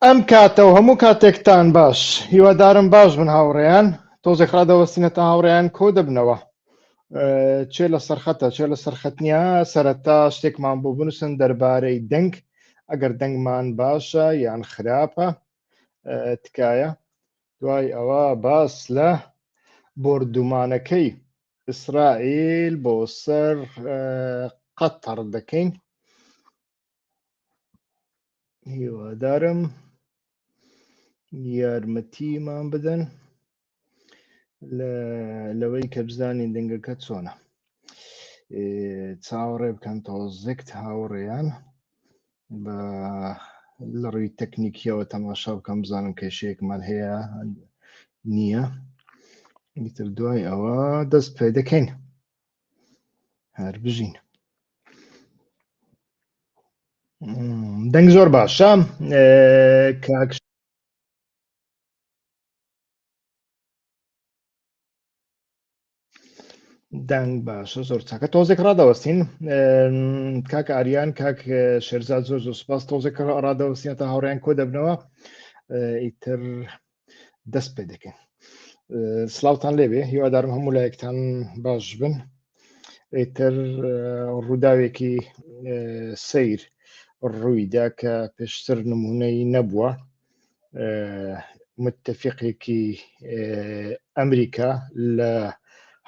ئەم کاتە و هەموو کاتێکتان باش هیوادارم باش بن هاوڕێیان تۆزێک ڕادەوەستینەتە هاوڕێیان کۆ دەبنەوە چێ لە سەرخەتە چێ لە سەرخەتنیا سەرەتا شتێکمان بۆ بنووسن دەربارەی دەنگ ئەگەر دەنگمان باشە یان خراپە تکایە دوای ئەوە باس لە بۆردومانەکەی ئیسرائیل بۆ سەر قەتەر دەکەین هیوادارم یارمەتیمان بدەن لەوەی کە بزانین دەنگەکە چۆنە چاوەڕێ بکەن تۆزێکت هاوڕێیان بە لە ڕووی تەکنیکیەوە تەماشا بکەم بزانم کێشەیەکمان هەیە نییە ئیتر دوای ئەوە دەست پێ دەکەین هەر بژین دەنگ زۆر باشە کاک دەنگ باشە زۆر چاکە تۆزێک ڕادەوەستین کاک ئاریان کاک شێرزاد زۆر زۆر سوپاس تۆزێک ڕادەوەستینەتە هاوڕێیان کۆ دەبنەوە ئیتر دەست پێ دەکەین سلااوتان لێبێ هیوادارم هەموو لایەکتان باش بن ئیتر ڕووداوێکی سەیر ڕوویدا کە پێشتر نمونەی نەبووە متتەفیقێکی ئەمریکا لە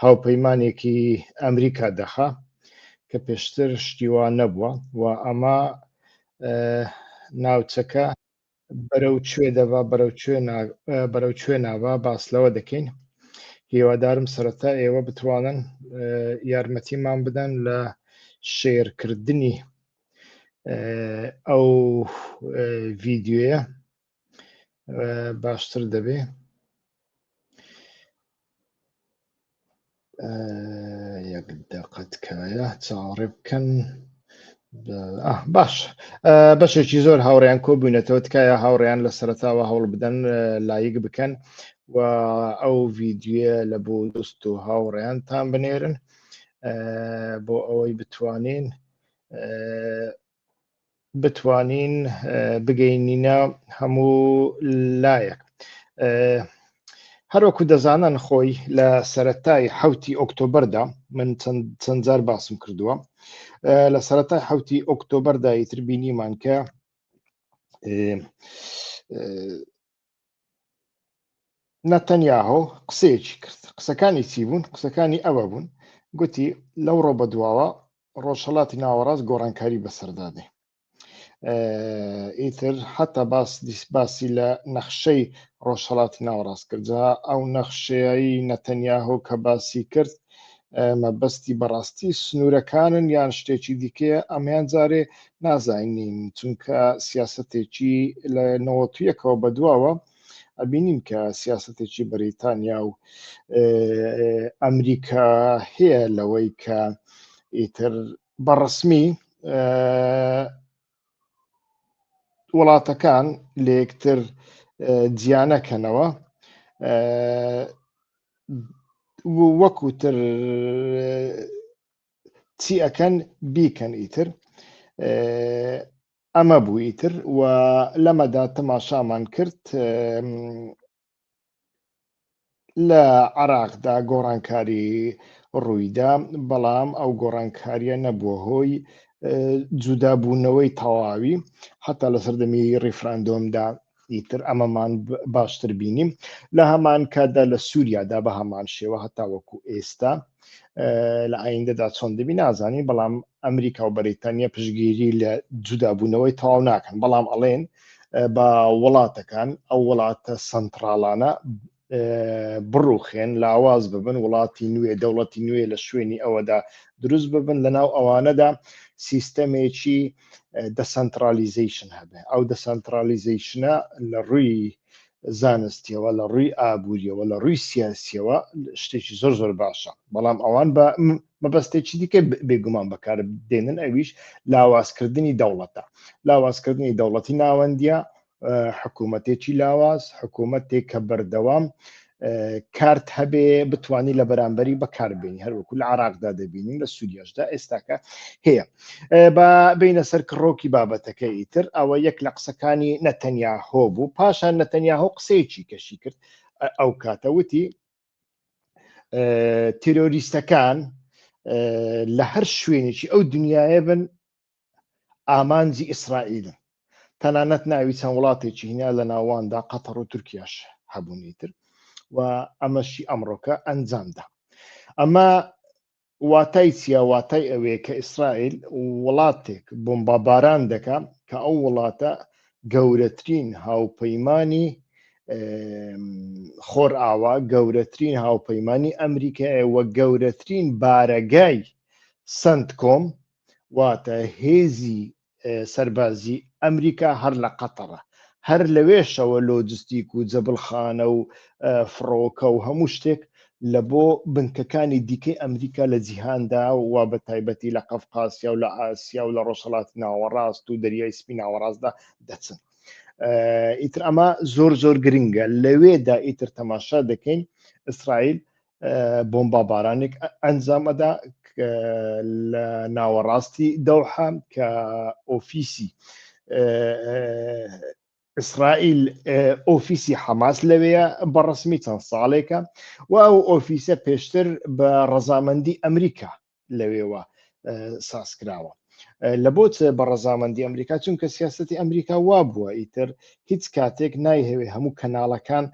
هاوپەیمانێکی ئەمریکا دەخا کە پێشتر شتیوان نەبووە و ئەمە ناوچەکە بەرەو کوێ دەبا بەرەو کوێ ناوە باس لەوە دەکەین هیوادارم سەرەتا ئێوە بتوانن یارمەتیمان بدەن لە شێرکردنی ئەو ڤیدیۆیە باشتر دەبێ یەک دەقەتکایە چاوەڕێ بکەن باش بەشێکی زۆر هاوڕێیان کۆ بووینەتەوە تکایە هاوڕێیان لە سەرەتاوە هەوڵ بدەن لایک بکەن و ئەو ڤیدیۆە لە بۆ دۆست و هاوڕێیانتان بنێرن بۆ ئەوەی بتوانین بگەینینە هەموو لایەک هەروەکو دەزانن خۆی لە سەرەتای 7 ئۆکتۆبەردا من چەند جار باسم کردووە لە سەرەتای 7 ئۆکتۆبەردا ئیتر بینیمان کە نەتەنیاهۆ قسەیەکی کرد قسەکانی چی بوون قسەکانی ئەوە بوون گوتی لەو ڕۆ بەدواوە ڕۆژهەڵاتی ناوەڕاست گۆڕانکاری بەسەردادێ ئیتر حتا باسی لە نەخشەی ڕۆژهەڵاتی ناوەڕاست کردجا ئەو نەخشەیەی نەتەنیاهۆ کە باسی کرد مەبەستی بەڕاستی سنوورەکانن یان شتێکی دیکەیە ئەمەیان جارێ نازانین چونکە سیاسەتێکی لە 91ەوە بەدواوە ئەبینیم کە سیاسەتێکی بەریتانیا و ئەمریکا هەیە لەوەی کە ئیتر بەڕسمی وڵاتەکان لە یەکتر جیانەکەنەوە وەکوتر چی ئەکەن بیکەن ئیتر ئەمە بوو ئیتر و لەمەدا تەماشامان کرد لە عێراقدا گۆڕانکاری ڕوویدا بەڵام ئەو گۆڕانکاریە نەبووە هۆی جودابوونەوەی تەواوی حتا لە سەردەمی ڕیفراندۆمدا ئیتر ئەمەمان باشتر بینیم لە هەمان کاتدا لە سووریادا بە هەمان شێوە هەتا وەکو ئێستا لە ئایندەدا چۆن دەبی نازانین بەڵام ئەمریکا و بەریتانیا پشگیری لە جودابوونەوەی تەواو ناکەن بەڵام ئەڵێن بە وڵاتەکان ئەو وڵاتە سنتراڵانە بڕوخێن لاواز ببن وڵاتی نوێ دەوڵەتی نوێ لە شوێنی ئەوەدا دروست ببن لەناو ئەوانەدا سیستەمێکی دەسەنترالیزیشن هەبێ ئەو دەسەنترالیزیشنە لە ڕووی زانستیەوە لە ڕووی ئابوووریەوە لە ڕووی سیاسیەوە شتێکی زۆر زۆر باشە بەڵام ئەوان بە مەبەستێکی دیکە بێگومان بەکار دێنن ئەویش لاوازکردنی دەوڵەتە لاوازکردنی دەوڵەتی ناوەندیە حکوومەتێکی لاواز حکوومەتێک کە بەردەوام کارت هەبێ بتوانانی لە بەرامبەری بەکاربێنی هەروەکو لە عراقدا دەبینین لە سووریاشدا ئێستاکە هەیە. بە بینە سەر کڕۆکی بابەتەکەی تر ئەوە یەک لە قسەکانی نەتەنیاهۆ بوو، پاشان نەتەنیاهۆ قسەیەکی کەشی کرد ئەو کاتەوتی تیرۆریستەکان لە هەر شوێنێکی ئەو دنیاە بن ئامانجی ئیسرائیلن، تەنانەت ناوی چەند وڵاتێکی هینا لە ناواندا قەتەڕ و تورکیاش هەبوونی تر و ئەمەشی ئەمڕۆکە ئەنجامدا. ئەمە واتای چیە؟ واتای ئەوەیە کە ئیسرائیل وڵاتێک بۆمبەباران دەکات کە ئەو وڵاتە گەورەترین هاوپەیمانی خۆرئاوا، گەورەترین هاوپەیمانی ئەمریکایە وە گەورەترین بارەگای سنتکۆم واتە هێزی سەربازی ئەمریکا هەر لە قەتەڕە، هەر لەوێشەوە لۆجستیک و جەبڵخانە و فڕۆکە و هەموو شتێک لە بۆ بنکەکانی دیکەی ئەمریکا لە جیهاندا و بە تایبەتی لە قەفقاسیا و لە ئاسیا و لە ڕۆژهەڵاتی ناوەڕاست و دەریای سپی ناوەڕاستدا دەچن. ئیتر ئەمە زۆر زۆر گرنگە. لەوێدا ئیتر تەماشا دەکەین ئیسرائیل بۆمبەبارانێک ئەنجام ئەدا لە ناوەڕاستی دەوحە کە ئۆفیسی ئیسرائیل ئۆفیسی حەماس لەوەیە بەڕسمی چەند ساڵێکە و ئەو ئۆفیسە پێشتر بە ڕەزامەندی ئەمریکا لەوێوە سازکراوە. لە بۆ بە ڕەزامەندی ئەمریکا چونکە سیاسەتی ئەمریکا وا بووە ئیتر هیچ کاتێک نایهەوێ هەموو کەناڵەکان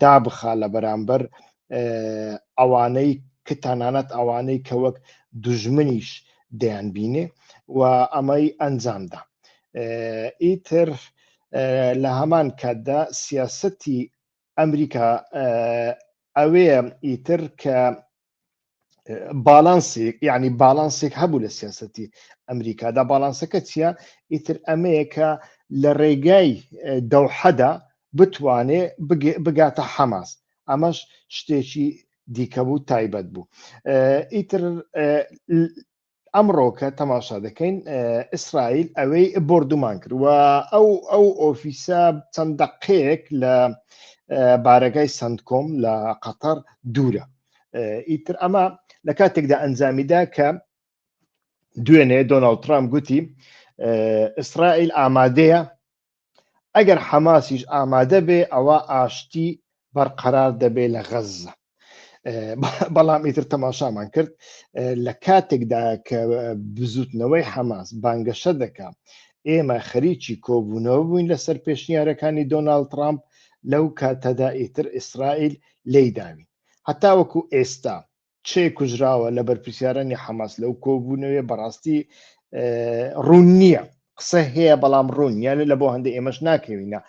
دابخا لە بەرامبەر ئەوانەی کە تەنانەت ئەوانەی کە وەک دوژمنیش دەیانبینێ و ئەمەی ئەنجامدا. ئیتر لە هەمان کاتدا سیاسەتی ئەمریکا ئەوەیە ئیتر کە باڵانسێک یعنی باڵانسێک هەبوو لە سیاسەتی ئەمریکادا. باڵانسەکە چییە؟ ئیتر ئەمەیە کە لە ڕێگای دەوحەدا بتوانێ بگاتە حەماس، ئەمەش شتێکی دیکە بوو، تایبەت بوو. ئیتر ئەمڕۆکە تەماشا دەکەین ئیسرائیل ئەوەی بردومان کرد و ئەو ئۆفیسە چەند دەقەیەک لە بارەگای سنتکۆم لە قەتەر دوورە. ئیتر ئەمە لە کاتێکدا ئەنجامیدا کە دوێنێ دۆناڵد ترامپ گوتی ئیسرائیل ئامادەیە، ئەگەر حەماسیش ئامادە بێ ئەوە ئاشتی بەرقەرار دەبێ لە غەزە. بەڵام ئیتر تەماشامان کرد لە کاتێکدا کە بزوتنەوەی حەماس بانگەشە دەکا ئێمە خەریکی کۆبوونەوە بووین لەسەر پێشنیارەکانی دۆناڵد ترامپ، لەو کاتەدا ئیتر ئیسرائیل لێداوین. هەتا وەکو ئێستا چێ کوژراوە لە بەرپرسیارانی حەماس لەو کۆبوونەوەی بەڕاستی ڕوون نییە، قسە هەیە بەڵام ڕوون نیە، لە بۆ هەندێک ئێمەش ناکەوینە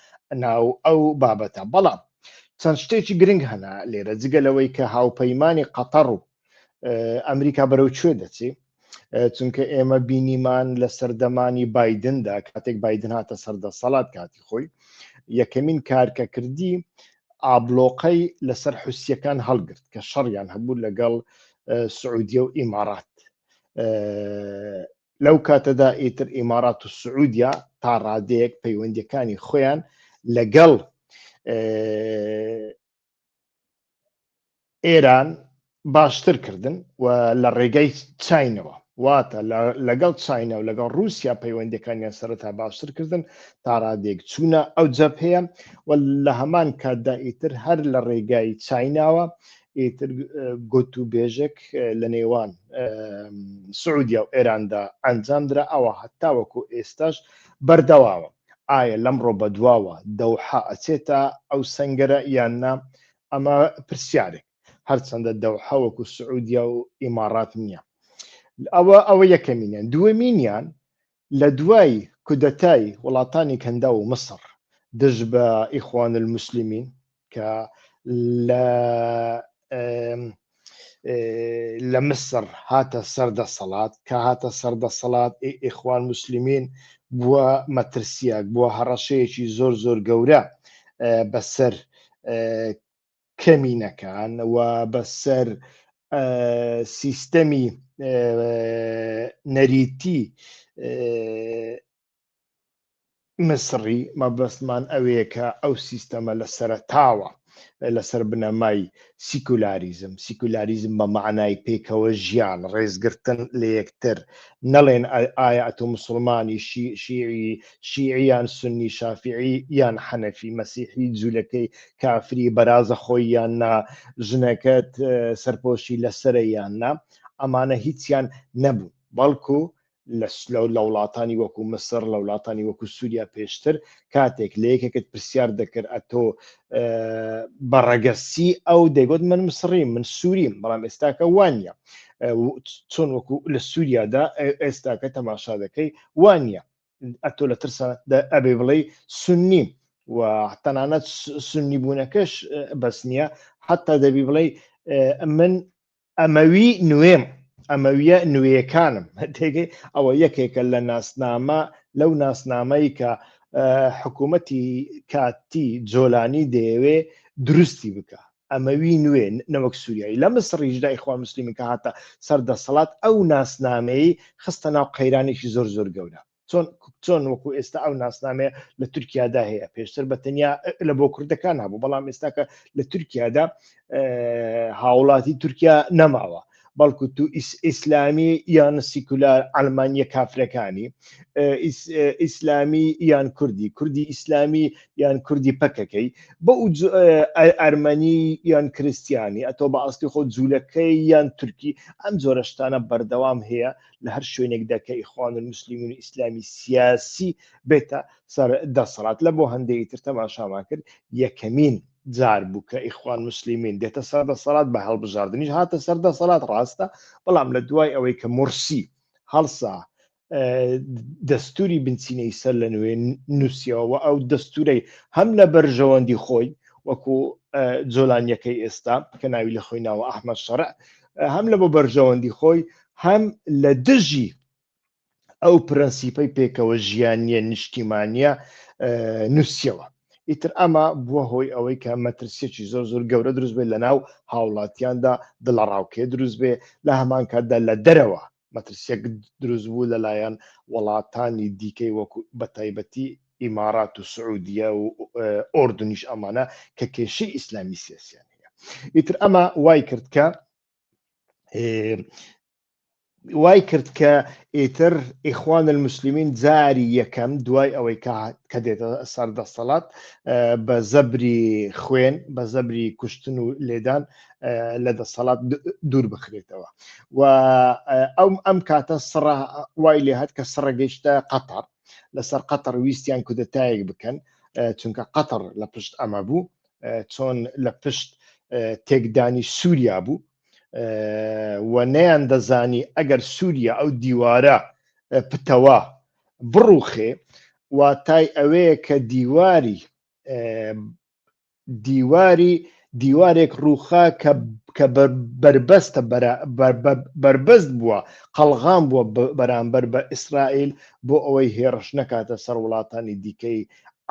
ناو ئەو بابەتە. بەڵام چەند شتێکی گرنگ هەنا لێرە جگەلەوەی کە هاوپەیمانی قەتەڕ و ئەمریکا بەرەو کوێ دەچێ، چونکە ئێمە بینیمان لە سەردەمانی بایدندا کاتێک بایدن هاتە سەردەسەڵات کاتی خۆی یەکەمین کارکەکردی ئابلۆقەی لەسەر حوسیەکان هەڵگرت کە شەڕیان هەبوو لەگەڵ سعودیە و ئیمارات. لەو کاتەدا ئیتر ئیمارات و سعودیا تا ڕادەیەک پەیوەندیەکانی خۆیان لەگەڵ ئێران باشتر کردن و لە ڕێگەی چاینەوە، واتە لەگەڵ چاینە و لەگەڵ رووسیا پەیوەندیەکانیان سەرەتا باشتر کردن تا ڕادێک چوونە ئەو جەبهەیە و لە هەمان کاتدا ئیتر هەر لە ڕێگای چایناوە ئیتر گوت و بێژێک لە نێوان سعودیا و ئێراندا ئەنجامدرا، ئەوە هەتا وەکو ئێستاش بەردەواوە. ئایا لەمڕۆ بەدواوە دەوحە ئەچێتە ئەو سەنگەرە یاننا؟ ئەمە پرسیارێک، هەرچەندە دەوحە وەکو سعودیا و ئیمارات نییە. ئەوە یەکەمینیان. دووەمینیان لە دوای کودەتای وڵاتانی کەندا و مسر دژ بە ئیخوان الموسلیمین کە لە مسر هاتە سەردەسەڵات، کە هاتە سەردەسەڵات ئیخوان موسلیمین بووە مەترسیاک، بووە هەڕەشەیەکی زۆر زۆر گەورە بەسەر کەمینەکان و بەسەر سیستەمی نەریتی مسری. مەبەستمان ئەوەیە کە ئەو سیستەمە لە سەرەتاوە لەسەر بنەمای سیکولاریزم بە معنای پێکەوە ژیان ڕێزگرتن لە یەکتر نەڵێن ئایا ئەتۆ مسلمانی شیعیان سنی شافعی یان حەنەفی مەسیحی جوولەکەی کافری بەرازە خۆی یان نا ژنەکەت سەرپۆشی لەسرە یان نا ئەمانە هیچیان نەبوو بەڵکو لە وڵاتانی وەکو مسر لە وڵاتانی وەکو سووریا پێشتر کاتێک لە یەکێکت پرسیار دەکرد ئەتۆ بەڕەگەسی ئەو دەیگوت من مسڕیم من سووریم بەڵام ئێستاکە وانە چۆن وەکو لە سووریادا ئێستاکە تەماشا دەکەی وانە ئەتۆ لە ترسە ئەبێ بڵێ سنیم و تەنانەت سنی بوونەکەش بەس نییە حتا دەبی بڵێ من ئەمەوی نوێم ئەمەویە نوێیەکانم تێگەی ئەوە یەکێکە لە ناسنامە لەو ناسنامەی کە حکوومەتی کاتی جۆلانی دەیەوێ دروستی بکە ئەمەوی نوێ نەوەک سووریایی لە مسڕیشدا ئیخوان موسلیمین کە هاتە سەردەسەڵات ئەو ناسنامەی خستە ناو قەیرانێکی زۆر زۆر گەورە چۆن وەکو ئێستا ئەو ناسنامەیە لە تورکیادا هەیە پێشتر بە تەنیا لە بۆ کوردەکان هەبوو بەڵام ئێستاکە لە تورکیادا هاوڵاتی تورکیا نەماوە بەڵکو تو ئیسلامی یان سیکولار ئەلمانیە کافرەکانی ئیسلامی یان کوردی ئیسلامی یان کوردی پەکەکەی بە ئەرمەنی یان کریسیانی ئەتۆ بە ئاستی خۆ جوولەکەی یان تورکی ئەم جۆرەشتانە بەردەوام هەیە لە هەر شوێنێکدا کە ئیخوان المسلمین و ئیسلامی سیاسی بێتە سەر دەسەڵات لە بۆ هەندێکی تر تەماشامان کرد یەکەمین جار بوو کە ئیخوان مسلمین دێتە سەردەسەڵات بە هەڵبژاردننیش هاتە سەردەسەڵات ڕاستە بەڵام لە دوای ئەوەی کە مرسی هەڵسا دەستوری بنچینەی سەر لە نوێ نووسیەوە ئەو دەستورەی هەم لە بەرژەوەندی خۆی وەکو جۆلانیەکەی ئێستا کە ناوی لە خۆی ناوە ئەحمەد شەرع هەم لە بۆ بەرژەوەندی خۆی هەم لە دژی ئەو پرەنسیپەی پێکەوە ژیانیە نیشتیمانیە نووسیەوە ئیتر ئەمە بووە هۆی ئەوەی کە مەترسیەکی زۆر زۆر گەورە دروست بێت لە ناو هاوڵاتیاندا دڵەڕاوکێ دروست بێ لە هەمان کاتدا لە دەرەوە مەترسیەک دروست بوو لەلایەن وڵاتانی دیکەی وەکو بە تایبەتی ئیمارات و سعودیە و ئۆردنیش ئەمانە کە کێشەی ئیسلامی سیاسیان هەیە ئیتر ئەمە وای کرد کە ئیتر ئیخوان المسلمین جاری یەکەم دوای ئەوەی کە دێتە سەردەسەڵات بە زەبری خوێن بە زەبری کوشتن و لێدان لە دەسەڵات دوور بخرێتەوە و ئەم کاتە وای لێ هات کە سڕە گەیشتە قەتەر لەسەر قەتەر ویستیان کودەتایەک بکەن چونکە قەتەر لە پشت ئەمە بوو چۆن لە پشت تێکدانی سووریا بوو و نەیان دەزانی ئەگەر سووریا ئەو دیوارە پتەوە بڕوخێ واتای ئەوەیە کە دیوارێک ڕووخا کە بربەست بووە قەڵغام بووە بەرامبەر بە ئیسرائیل بۆ ئەوەی هێرش نەکاتە سەر وڵاتانی دیکەی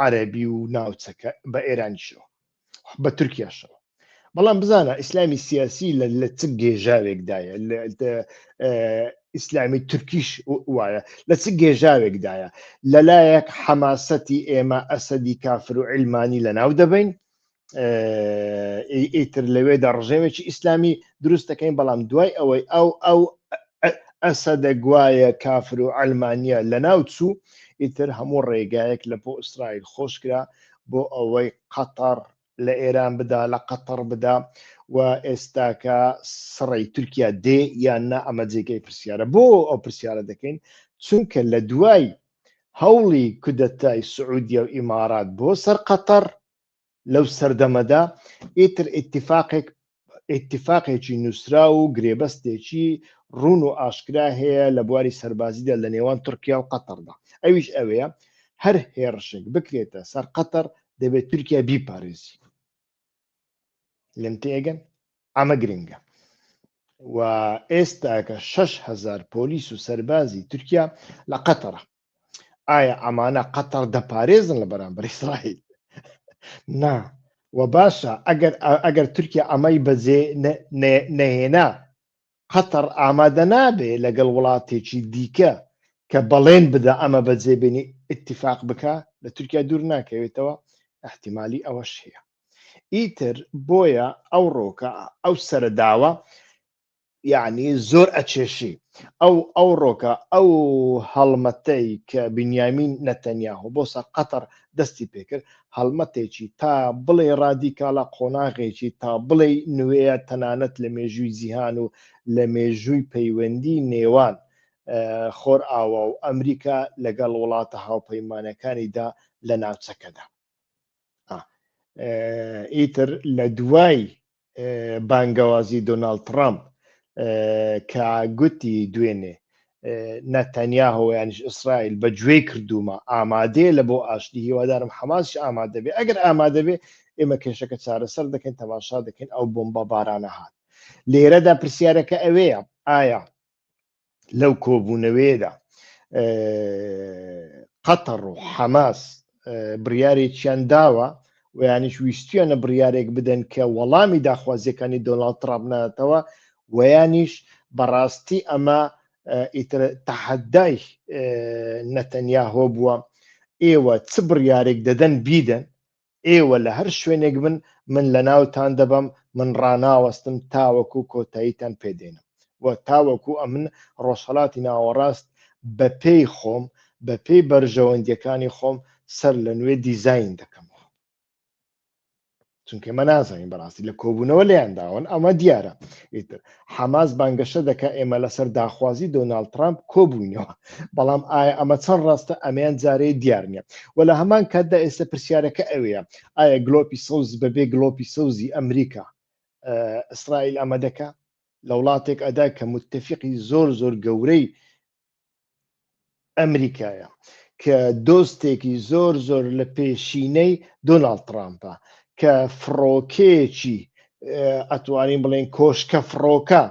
عەرەبی و ناوچەکە بە ئێرانیشەوە بە تورکیاشەوە بەڵام بزانە ئیسلامی سیاسی لە چ گێژاوێکدایە ئیسلامی تورکیش وایە لە چ گێژاوێکدایە لەلایەک حەماسەتی ئێمە ئەسەدی کافر و عیلمانی لەناو دەبین ئیتر لەوێدا ڕژێمێکی ئیسلامی دروست دەکەین بەڵام دوای ئەوەی ئەو ئەسەدە گوایە کافر و عیلمانیە لەناو چوو ئیتر هەموو ڕێگایەک لە بۆ ئیسرائیل خۆشکرا بۆ ئەوەی قەتەر لە ئێران بدا لە قەتەر بدا و ئێستاکە سڕی تورکیا دێ یان نا ئەمە جێگەی پرسیارە بۆ ئەو پرسیارە دەکەین چونکە لە دوای هەوڵی کودەتای سعودیە و ئیمارات بۆ سەر قەتەر لەو سەردەمەدا ئیتر ئیتیفاقێکی نووسرا و گرێبەستێکی ڕوون و ئاشکرا هەیە لە بواری سەربازیدا لە نێوان تورکیا و قەتەردا ئەویش ئەوەیە هەر هێرشێک بکرێتە سەر قەتەر دەبێت تورکیا بیپارێزی لەم تێگەن ئەمە گرنگە و ئێستاکە 6,000 پۆلیس و سەربازی تورکیا لە قەتەرە ئایا ئەمانە قەتەر دەپارێزن لە بەرامبەر ئیسرائیل نا و باشە ئەگەر تورکیا ئەمەی بەجێ نەهێنا قەتەر ئامادە نابێ لەگەڵ وڵاتێکی دیکە کە بەڵێن بدە ئەمە بەجێبێنی ئیتیفاق بکە لە تورکیا دوور ناکەوێتەوە احتیمالی ئەوەش هەیە ئیتر بۆیە ئەو ڕۆکە ئەو سەرداوە یعنی زۆر ئەچێشی ئەو ڕۆکە ئەو هەڵمەتەی کە بنیامین نەتەنیاهو بۆ سەر قەتەر دەستی پێکرد هەڵمەتێکی تا بڵێ ڕادیکالە قۆناغێکی تا بڵێ نوێیە تەنانەت لە مێژووی جیهان و لە مێژووی پەیوەندی نێوان خۆر ئاوا و ئەمریکا لەگەڵ وڵاتە هاوپەیمانەکانیدا لە ناوچەکەدا ئیتر لە دوای بانگەوازی دۆناڵد ترامپ کە گوتی دوێنێ نەتەنیاهو یانیش ئیسرائیل بەگوێی کردومە ئامادەیە لە بۆ ئاشتی هیوادارم حەماسش ئامادە بێ ئەگەر ئامادە بێ ئێمە کێشەکە چارەسەر دەکەین تەماشا دەکەین ئەو بۆمبە بارانە هات لێرەدا پرسیارەکە ئەوەیە ئایا لەو کۆبوونەوەیەدا قەتەر و حەماس بڕیارێکیان داوە و یانیش ویستیانە بڕیارێک بدەن کە وەڵامی داخوازیەکانی دۆناڵد ترامپ ناتەوە و یانیش بەڕاستی ئەمە ئیتر تەحەدای نەتەنیاهۆ بووە ئێوە چ بڕیارێک دەدەن بیدەن ئێوە لە هەر شوێنێک بن من لە ناوتان دەبم من ڕناوەستم تاوەکو کۆتاییتان پێدێنم و تاوەکو ئەمن ڕۆژهەڵاتی ناوەڕاست بە پێی خۆم بە پێی بەرژەوەندیەکانی خۆم سەر لە نوێ دیزاین دەکەم چونکە مە نازانین بەڕاستی لە کۆبوونەوە لێیان داون ئەمە دیارە ئیتر حەماس بانگەشە دەکە ئێمە لەسەر داخوازی دۆناڵد ترامپ کۆبووینەوە بەڵام ئایا ئەمە چەند ڕاستە ئەمەیان جارەیە دیار نییە و لە هەمان کاتدا ئێستا پرسیارەکە ئەوەیە ئایا گلۆپی سەوز بەبێ گلۆپی سەوزی ئەمریکا ئیسرائیل ئەمە دەکا لە وڵاتێک ئەدا کە متتەفیقی زۆر زۆر گەورەی ئەمریکایە کە دۆستێکی زۆر زۆر لە پێشینەی دۆناڵد ترامپە کە فڕۆکەیەکی ئەتوانین بڵێن کۆشکە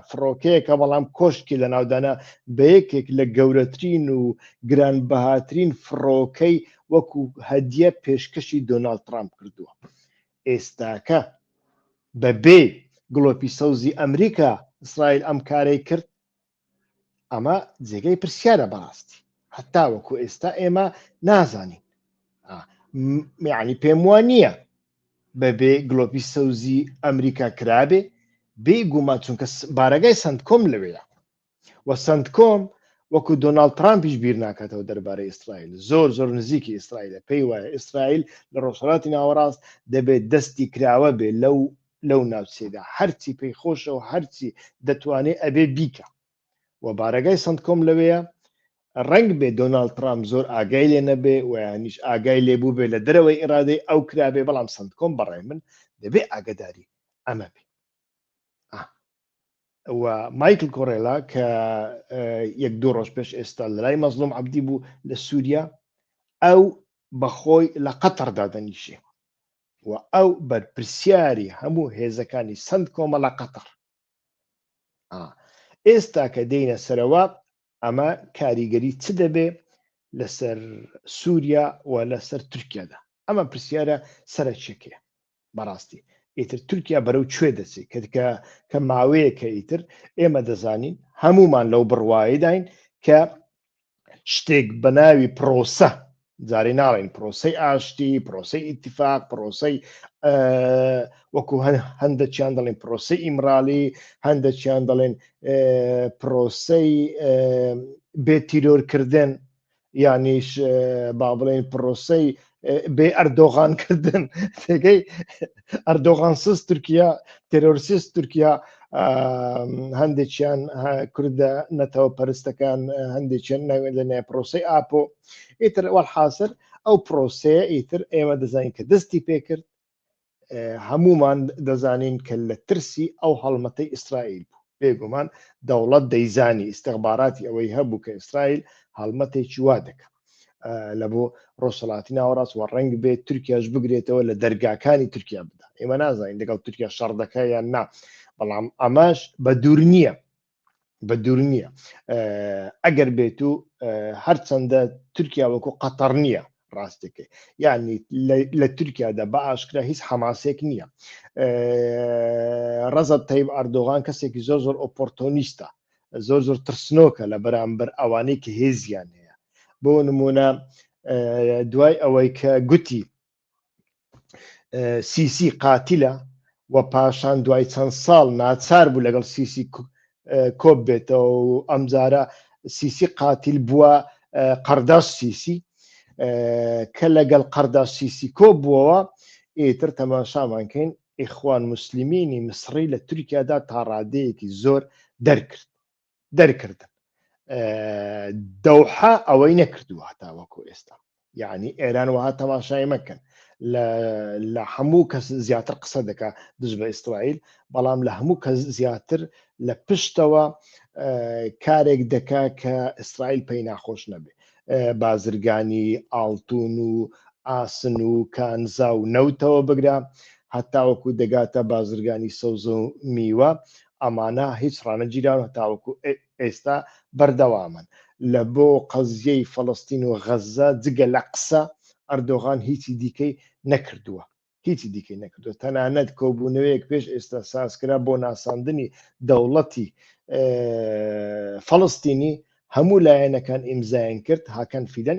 فڕۆکەیەکە بەڵام کۆشکی لە ناودانە بە یەکێک لە گەورەترین و گرانبەهاترین فڕۆکەی وەکو هەدیە پێشکەشی دۆناڵد ترامپ کردووە ئێستاکە بەبێ گلۆپی سەوزی ئەمریکا ئیسرائیل ئەم کارەی کرد ئەمە جێگەی پرسیارە بەڕاستی هەتا وەکو ئێستا ئێمە نازانین یعنی پێم وان نییە بەبێ گلۆپی سەوزی ئەمریکا کرابێ بێگومان چونکە بارەگای سندکۆم لەوەیە و سندکۆم وەکو دۆناڵد ترامپیش بیر ناکاتەوە دەربارەی ئیسرائیل زۆر زۆر نزیکی ئیسرائیلە پێی وایە ئیسرائیل لە ڕۆژهەڵاتی ناوەڕاست دەبێت دەستی کراوە بێ لەو ناوچێدا هەرچی پێی خۆشە و هەرچی دەتوانێت ئەبێ بیکە و بارەگای سندکۆم لەوەیە ڕنگ بێ دۆناڵد ترامپ زۆر ئاگای لێ نەبێ و یانیش ئاگای لێبوو بێ لە دەرەوەی ئێرادەی ئەو کرابێ بەڵام سندکۆم بەڕێ من دەبێ ئاگداری ئەمە بێ و مایکل کۆڕێلا کە یەک دوو ڕۆژ پێش ئێستا لە لای مەزلوم عەبدی بوو لە سووریا ئەو بەخۆی لە قەتەردا دەنیشێ و ئەو بەرپرسیاری هەموو هێزەکانی سندکۆمە لە قەتەر ئێستا کە دێنە سەرەوە ئەمە کاریگەری چ دەبێ لەسەر سووریا و لەسەر تورکیادا ئەمە پرسیارە سەرچێکەیە بەڕاستی ئیتر تورکیا بەرەو کوێ دەچێت کە ماوەیەکە ئیتر ئێمە دەزانین هەمومان لەو بڕوایداین کە شتێک بە ناوی پرۆسە جارێ ناڵێن پرۆسەی ئاشتی پرۆسەی ئیتیفاق پرۆسەی وەکو هەندێکیان دەڵێن پرۆسەی ئیمرالی هەندێکیان دەڵێن پرۆسەی بێتیرۆرکردن یانیش با بڵێن پرۆسەی بێ ئەردۆغانکردن تێگەی ئەردۆغانسز تورکیا تێرۆریست تورکیا هەندێکیان کوردە نەتەوە پەرستەکان هەندێکیان لە نێ پرۆسەی ئاپۆ ئیتر وەڵحاسر ئەو پرۆسەیە ئیتر ئێمە دەزانین کە دەستی پێکرد هەمومان دەزانین کە لە ترسی ئەو هەڵمەتەی ئیسرائیل بوو بێگومان دەوڵەت دەیزانی ئیستیخباراتی ئەوەی هەبوو کە ئیسرائیل هەڵمەتێکی وا دەکە لە بۆ ڕۆژهەڵاتی ناوەڕاست و ڕەنگ بێت تورکیاش بگرێتەوە لە دەرگاکانی تورکیا بدا ئێمە نازانین لەگەڵ تورکیا شەڕ دەکە یان نا بەڵام ئەماش بە دوور نییە ئەگەر بێت و هەرچەندە تورکیا وەکو قەتەر نییە ڕاستەکەی یعنی لە تورکیادا بە ئاشکرا هیچ حەماسێک نییە ڕەزەب تەیب ئەردۆغان کەسێکی زۆر زۆر ئۆپۆرتۆنیستە زۆر زۆر ترسنۆکە لە بەرامبەر ئەوانەی کە هێزیان هەیە بۆ نمونە دوای ئەوەی کە گوتی سیسی قاتیلە و پاشان دوای چەند ساڵ ناچار بوو لەگەڵ سیسی کۆب بێتەوە و ئەمجارە سیسی قاتیل بووە قەرداش سیسی کە لەگەڵ قەرداش سیسی کۆب بووەوە ئیتر تەماشامانکەین ئیخوان موسلیمینی مسری لە تورکیادا تا ڕادەیەکی زۆر دەرکردن دەوحە ئەوەی نەکردووە هەتاوەکو ئێستا یعنی ئێران وها تەماشای مەکەن لە هەموو کەس زیاتر قسە دەکا دژ بە ئیسرائیل بەڵام لە هەموو کەس زیاتر لە پشتەوە کارێک دەکا کە ئیسرائیل پێی ناخۆش نەبێ بازرگانی ئاڵتون و ئاسن و کانزا و نەوتەوە بگرا هەتاوەکو دەگاتە بازرگانی سەوز و میوە ئەمانە هیچ ڕانەگیران هەتاوەکو ئێستا بەردەوامن لە بۆ قەزیەی فەڵەستین و غەزە جگە لە قسە ئەردۆغان هیچی دیکەی نەکردووە تەنانەت کۆبوونەوەیەک پێش ئێستا سازکرا بۆ ناساندنی دەوڵەتی فەڵەستینی هەموو لایەنەکان ئیمزایان کرد هاکەن فیدان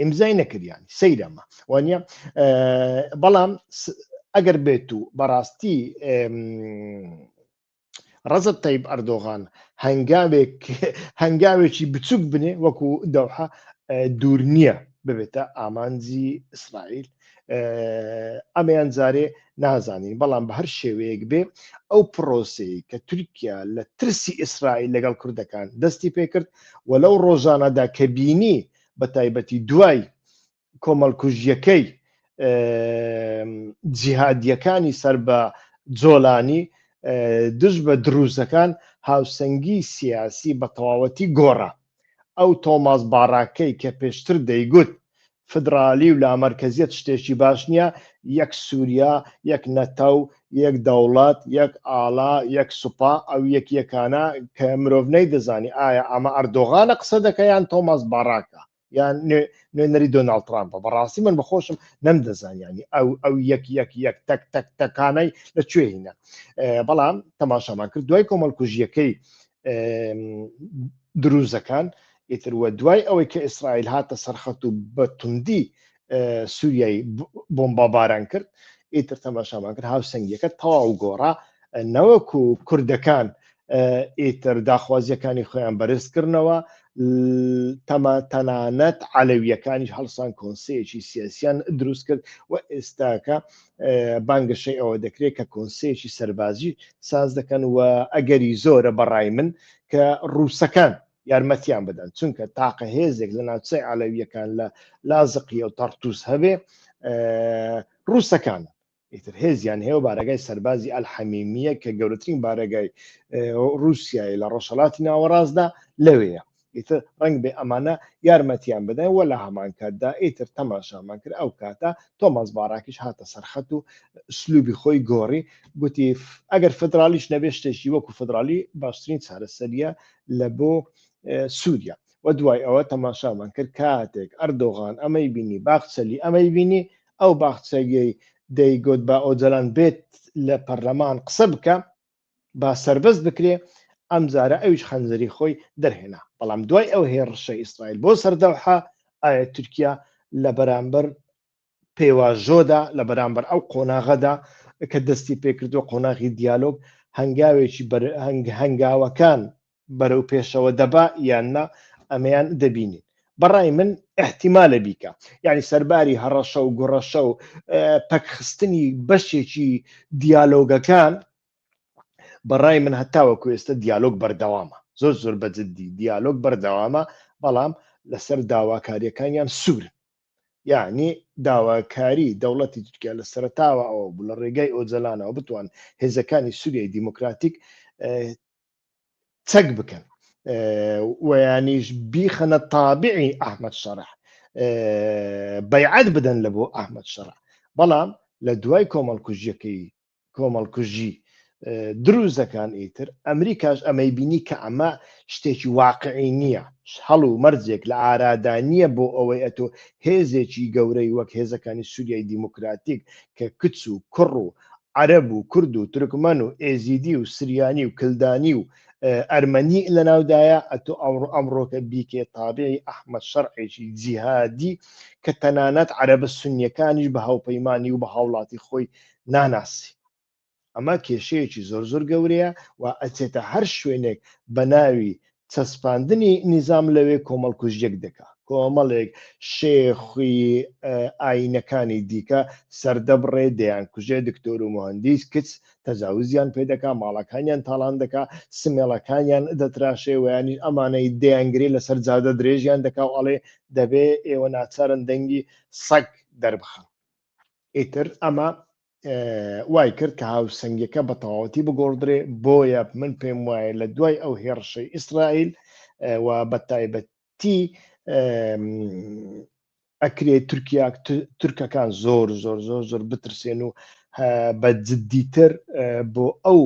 ئیمزای نەکردیان سەیرەمە وانە بەڵام ئەگەر بێت و بەڕاستی ڕەزب تەیب ئەردۆغان هەنگاوێکی بچووک بنێ وەکو دەوحە دوور نییە ببێتە ئامانجی ئیسرائیل ئەمەیان جارێ نازانین بەڵام بە هەر شێوەیەک بێ ئەو پرۆسەی کە تورکیا لە ترسی ئیسرائیل لەگەڵ کوردەکان دەستی پێکرد و لەو ڕۆژانەدا کە بینی بە تایبەتی دوای کۆمەڵکوژیەکەی جیهادیەکانی سەر بە جۆلانی دژ بە دروزەکان هاوسەنگی سیاسی بە تەواوەتی گۆڕە ئەو تۆماس باڕاکەی کە پێشتر دەیگوت فدرالی و لامەرکەزیەت شتێکی باش نییە یەک سووریا یەک نەتەو یەک دەوڵات یەک ئاڵا یەک سوپا ئەو یەکیەکانە کە مرۆڤ نەیدەزانی ئایا ئەمە ئەردۆغانە قسە دەکەیان تۆماس باڕاکە یان نوێنەری دۆناڵد ترامپە بەڕاستی من بەخۆشم نەمدەزانیانی ئەو یەک تەک تەکانەی لەکوێ هینە بەڵام تەماشامان کرد دوای کۆمەڵکوژیەکەی دروزەکان ئیتر وە دوای ئەوەی کە ئیسرائیل هاتە سەرخەت و بە توندی سووریایی بۆمبەباران کرد ئیتر تەماشامان کرد هاوسەنگیەکە تەواو گۆڕا نەوەکو کوردەکان ئیتر داخوازیەکانی خۆیان بەرزکردنەوە تەنانەت عەلەویەکانیش هەڵسان کۆنسەیەکی سیاسیان دروست کرد و ئێستاکە بانگەشەی ئەوە دەکرێت کە کۆنسەیەکی سەربازی ساز دەکەن و ئەگەری زۆرە بەڕای من کە ڕووسەکان یارمەتیان بدەن چونکە تاقە هێزێک لە ناوچەی عەلەویەکان لە لازقیە و تەرتوس هەبێ ڕووسەکانە ئیتر هێزیان هەیە و بارەگای سەربازی ئەلحەمیمیە کە گەورەترین بارەگای رووسیای لە ڕۆژهەڵاتی ناوەڕاستدا لەوەیە ئیتر ڕەنگ بێ ئەمانە یارمەتیان بدەن وە لە هەمان کاتدا ئیتر تەماشامان کرد ئەو کاتە تۆماس باڕاکیش هاتە سەرخەت و سلوبی خۆی گۆڕی گوتی ئەگەر فدرالیش نەبێ شتێکی وەکو فدرالی باشترین چارەسەریە لە بۆ سووریا و دوای ئەوە تەماشامان کرد کاتێک ئەردۆغان ئەمەی بینی باخچەلی ئەمەی بینی ئەو باخچەگەی دەیگوت با ئۆجەلان بێت لە پەرلەمان قسە بکە با سەربەست بکرێ ئەم جارە ئەویش خەنجەری خۆی دەرهێنا بەڵام دوای ئەو هێرشە ئیسرائیل بۆ سەردەوحە ئایا تورکیا لە بەرامبەر پێواژۆدا لە بەرامبەر ئەو قۆناغەدا کە دەستی پێکردووە قۆناغی دیالۆگ هەنگاوێکی هەنگاوەکان بەرەو پێشەوە دەبا یاننا ئەمەیان دەبینین بەڕای من احتیمالە بیکە یعنی سەرباری هەڕەشە و گوڕەشە و پەکخستنی بەشێکی دیالۆگەکان بەڕای من هەتاوەکو ئێستا دیالۆگ بەردەوامە زۆر بەجددی دیالۆگ بەردەوامە بەڵام لەسەر داواکاریەکانیان سوورن یعنی داواکاری دەوڵەتی تورکیا لە سەرتاوە ئەوە بوو لە ڕێگای ئۆجەلانەوە بتوان هێزەکانی سووریای دیموکراتیک چەک بکەن ویانیش بیخەنە تابعی ئەحمەد شەڕح بەیعەت بدەن لە بۆ ئەحمەد شەڕح بەڵام لە دوای کۆمەڵکوژی دروزەکان ئیتر ئەمریکاش ئەمەی بینی کە ئەمە شتێکی واقعی نییە هەڵ و مەرجێک لە ئارادانیە بۆ ئەوەی ئەتۆ هێزێکی گەورەی وەک هێزەکانی سووریای دیموکراتیک کە کچ و کوڕ و عەرەب و کورد و تورکمەن و ئێزیدی و سریانی و کلدانی و ئەرمەنی لە ناودایە ئەتۆ ئەمڕۆکە بیکێ تابعی ئەحمەد شەرعێکی جیهادی کە تەنانەت عەرەبە سونیەکانیش بە هاوپەیمانی و بە هاوڵاتی خۆی ناناسی. ئەمە کێشەیەکی زۆر زۆر گەورەیە و ئەچێتە هەر شوێنێک بە ناوی چەسپاندنی نیزام لەوێ کۆمەڵکوژیەک دەکا کۆمەڵێک شێخی ئاینەکانی دیکە سەردەبڕێ دەیان کوژێ دکتۆر و مهندیس کچ تەجاوزیان پێ دەکا ماڵەکانیان تاڵان دەکا سمێڵەکانیان دەتراشێ ویانی ئەمانەی دەیانگرێ لەسەر جادە درێژیان دەکا و ئەڵێ دەبێ ئێوە ناچارن دەنگی سەگ دەربخەن. ئیتر ئەمە وای کرد کە هاوسەنگەکە بە تەواوەتی بگۆڕدرێ بۆیە من پێم وایە لە دوای ئەو هێرشەی ئیسرائیل و بە تایبەتی ئەکرێت تورکەکان زۆر زۆر زۆر زۆر بترسێن و بە جددیتر بۆ ئەو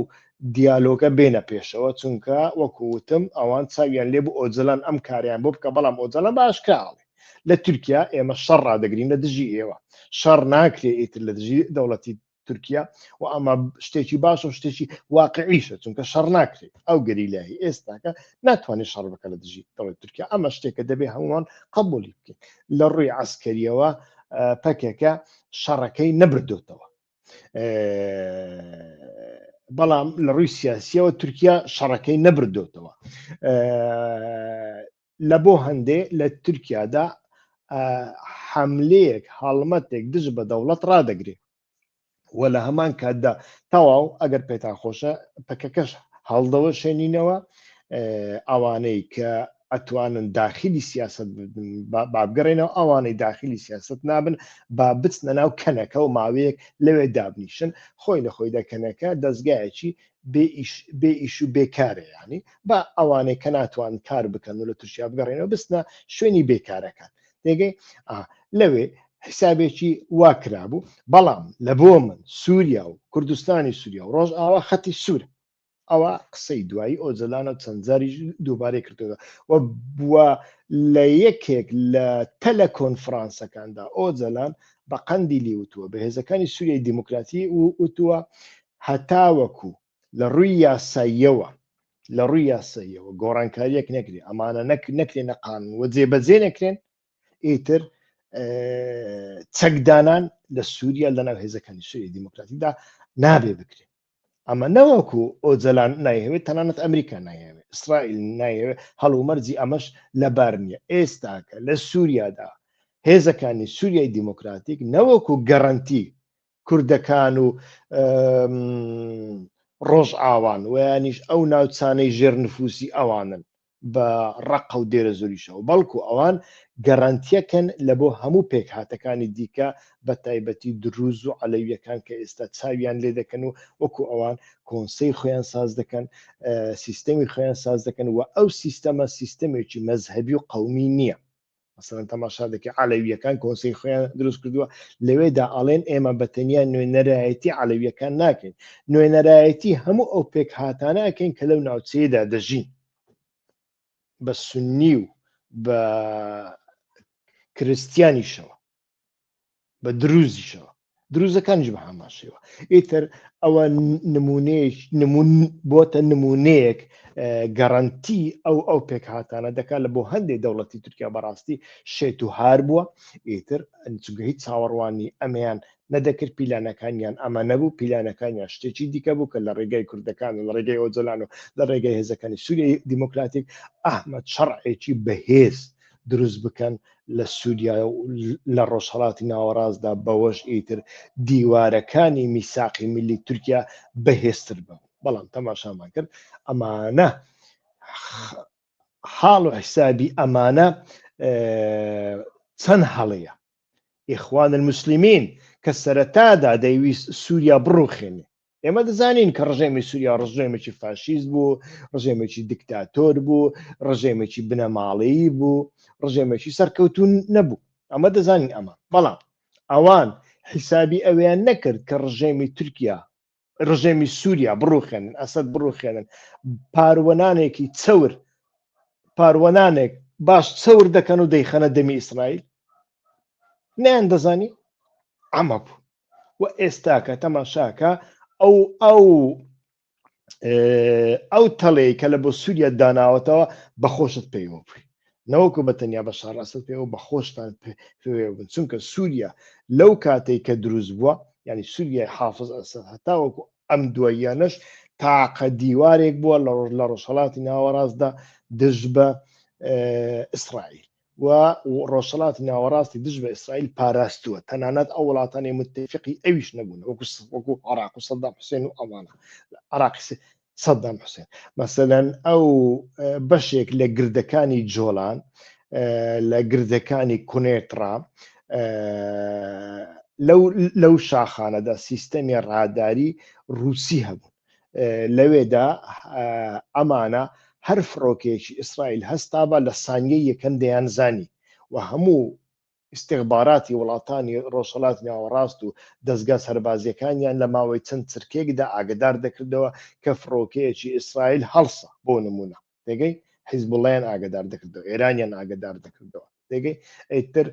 دیالۆگە بێنە پێشەوە چونکە وەکووتم ئەوان چاویان لێ بوو ئۆجلان ئەم کاریان بۆ بکە بەڵام ئۆجلان باشکراڵێ لە تورکیا ئێمە شەڕ ڕادەگرین لە دژی ئێوە شەڕ ناکرێ ئیتر لە دژی دەوڵەتی تورکیا و ئەمە شتێکی باش و شتێکی واقعیشە چونکە شەڕ ناکرێت ئەو گەریلایی ئێستاکە ناتوانێت شەڕ بکە لە دژی دەوڵەتی تورکیا ئەمە شتێکە دەبێ هەمووان قبولی بکەین لە ڕووی عەسکەریەوە پەکێکە شەڕەکەی نەبردوتەوە بەڵام لە ڕووی سیاسیەوە تورکیا شەڕەکەی نەبردوتەوە لە بۆ هەندێ لە تورکیادا حملەیەک هەڵمەتێک دژ بە دەوڵەت ڕادەگرێت و لە هەمان کاتدا تەواو ئەگەر پێتان خۆشە پەکەکەش هەڵدەوە شێنینەوە ئەوانەی کە ئەتوانن داخلی سیاست بابگەڕێنەوە ئەوانەی داخلی سیاست نابن با بچنە ناو کەنەکە و ماوەیەک لەوێ دابنیشن خۆی لە خۆیدا کەنەکە دەستگایەکی بێ ئیش و بێکارە ینی با ئەوانەی کە ناتوان کار بکەن و لە تووشیا بگەڕێنەوە بستنە شوێنی بێکارەکان دێگەی لەوێ حسابێکی واکرا بوو بەڵام لە بۆ من سووریا و کوردستانی سووریا و ڕۆژ ئاوا خەتی سوورە ئەوە قسەی دوایی ئۆجلانە و چەند جاری دووبارەی کردەوە و بووە لە یەکێک لە تەلە کۆنفرانسەکاندا ئۆجلان بە قەندی لێوتووە بە هێزەکانی سووریای دیموکراتی و وتووە هەتاوەکو لە ڕووی یاساییەوە گۆڕانکاریەک نەکرێ ئەمانە نەکرێنە قانون و جێبەجێ نەکرێن ئیتر چەکدانان لە سووریا لەناو هێزەکانی سووریای دیموکراتیدا نابێ بکرێن ئەمە نەوەکو ئۆجلان نایەوێت تەنانەت ئەمریکا نایەوێت ئیسرائیل نایەوێت هەڵومەرجی ئەمەش لەبار نییە ئێستاکە لە سووریادا هێزەکانی سووریای دیموکراتیک نەوەکو گەڕەنتی کوردەکان و ڕۆژ ئاوان ویانیش ئەو ناوچانەی ژێرنفوسی ئەوانن بە ڕق و دێرە زۆریشەوە بەڵکو ئەوان گەڕانتیەکەن لە بۆ هەموو پێک هاتەکانی دیکە بە تایبەتی دروز و عەلەویەکان کە ئێستا چاویان لێ دەکەن و وەکو ئەوان کۆنسەی خۆیان ساز دەکەن سیستەمی خۆیان ساز دەکەن و ئەو سیستەمە سیستەمێکی مەزهەبی و قەومی نییە مثلەن تەماشا دەکەی عەلەویەکان کۆنسەی خۆیان دروست کردووە لەوێدا ئەڵێن ئێمە بەتەنیا نوێنەرایەتی عەلەویەکان ناکەین نوێنەرایەتی هەموو ئەو پێک هاتانە ئەکەین کە لەو ناوچەیەدا دەژین بە سونی و بە کریستیانیشەوە بە دروزیشەوە دروزەکانیش بە هەماشەوە ئیتر ئەوە بۆتە نمونەیەک گەڕەنتی ئەو پێک هاتانە دەکات لە بۆ هەندێک دەوڵەتی تورکیا بەڕاستی شێت و هار بووە ئیتر چونکە هیچ چاوەڕوانی ئەمەیان نەدەکرد پیلانەکانیان ئەمە نەبوو پیلانەکانیان شتێکی دیکە بوو کە لە ڕێگای کوردەکان و لە ڕێگای ئۆجلان و لە ڕێگای هێزەکانی سووریای دیموکراتیک ئەحمەد شەرعێکی بەهێز دروست بکەن لە سووریا و لە ڕۆژهەڵاتی ناوەڕاستدا بەوەش ئیتر دیوارەکانی میساقی ملی تورکیا بەهێزتر بن بەڵام تەماشامان کرد ئەمانە حاڵ و حسابی ئەمانە چەند هەڵەیە ئیخوان المسلمین کە سەرەتادا دەیویست سووریا بڕوخێنێ ئێمە دەزانین کە ڕژێمی سووریا ڕژێمێکی فاشیست بوو ڕژێمێکی دیکتاتۆر بوو ڕژێمێکی بنەماڵەیی بوو ڕژێمێکی سەرکەوتون نەبوو ئەمە دەزانین ئەمە بەڵام ئەوان حیسابی ئەویان نەکرد کە ڕژێمی تورکیا ڕژێمی سووریا بڕوخێنن ئەسەد بڕوخێنن پاروەنانێکی چەور پاروەنانێک باش چەور دەکەن و دەیخەنە دەمی ئیسرائیل نیان دەزانی ئەمە بوو و ئێستاکە تەماشاکە ئەو ئەو تەڵەیە کە لە بۆ سووریا داناوەتەوە بەخۆشت پێیوە بووی نەوەکو بەتەنیا بە شارڕاست پێەوە بە خۆشتان پێ بن چونکە سووریا لەو کاتێک کە دروست بووە ینی سووریای حافظ ئەسد هەتاوەکو ئەم دواییانش تاقە دیوارێک بووە لە ڕۆژهەڵاتی ناوەڕاستدا دژ بە ئیسرائیل و ڕۆژهەڵاتی ناوەڕاستی دژ بە ئیسرائیل پاراستووە تەنانەت ئەو وڵاتانی متفقی ئەویش نەبوون وەکو عراق و سەدام حوسێن و ئەمانە عراقی سەدام حوسێن مەسەلەن ئەو بەشێک لە گردەکانی جۆلان لە گردەکانی کونێترا لەو شاخانەدا سیستەمی ڕاداری رووسی هەبوو لەوێدا ئەمانە هەر فڕۆکێکی ئیسرائیل هەستا بە لە سانیەی یەکەم دەیانزانی و هەموو استخباراتی وڵاتانی ڕۆژهەڵاتی ناوەڕاست و دەستگا سەربازیەکانیان لە ماوەی چەند چرکێکدا ئاگدار دەکردەوە کە فڕۆکەیەکی ئیسرائیل هەڵسە بۆ نمونە دەگەی حیزبوڵایان ئاگدار دەکردەوە ئێرانیان ئاگدار دەکردەوە دەگەی ئەیتر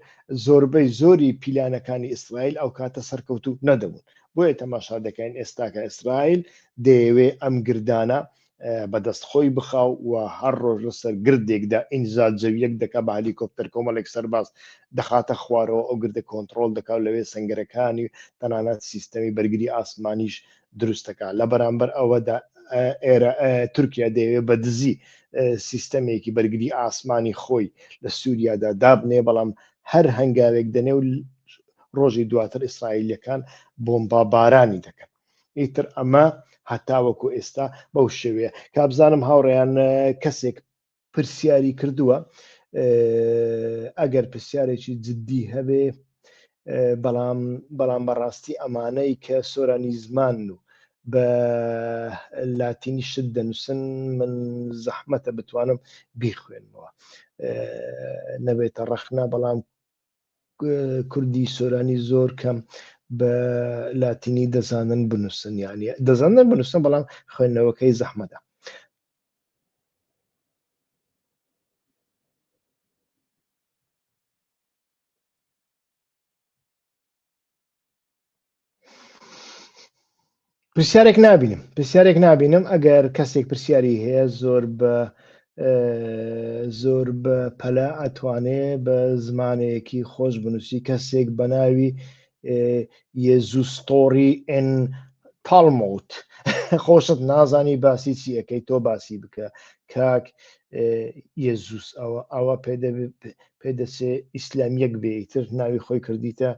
زۆربەی زۆری پیلانەکانی ئیسرائیل ئەو کاتە سەرکەوتوو نەدەبوون بۆیە تەماشا دەکەین ئێستاکە ئیسرائیل دەیەوێ ئەم گردانە بەدەستخۆی بخاو و هەر ڕۆژ لەسەر گردێکدا ئینزال جەویەک دەکا بە هەلیکۆپتەر کۆمەڵێک سەرباز دەخاتە خوارەوە ئەو گردە کۆنتترۆل دەکات لەوێ سنگەرەکانی تەنانەت سیستەمی بەرگری ئاسمانیش دروستەکە لە بەرامبەر ئەوەدا تورکیا دەیەوێت بە دزی سیستەمێکی بەرگری ئاسمانی خۆی لە سووریادا دابنێ بەڵام هەر هەنگاوێک دەنێ و ڕۆژی دواتر ئیسرائیلەکان بۆمبا بارانی دەکەن ئیتر ئەمە هەتاوەکو ئێستا بەو شێوەیە کابزانم هاوڕێیان کەسێک پرسیاری کردووە ئەگەر پرسیارێکی جددی هەبێ بەڵام بەڕاستی ئەمانەی کە سۆرانی زمان و بە لاتینی شت دەنووسن من زەحمەتە بتوانم بیخوێنمەوە نەبێتە ڕەخنا بەڵام کوردی سۆرانی زۆر کەم بە لاتینی دەزانن بنووسن یانی دەزانن بنووسن بەڵام خوێندنەوەکەی زەحمەتە پرسیارێک نابینم ئەگەر کەسێک پرسیاری هەیە زۆر بە پەلا ئەتوانێ بە زمانەیەکی خۆش بنووسی کەسێک بە ناوی یێزوستۆری ئن تاڵمۆت خۆشت نازانی باسی چی ئەەکەی تۆ باسی بکە کاک یێزوس ئەوە پێدەچێ ئیسلامیەک بێتر ناوی خۆی کردیتە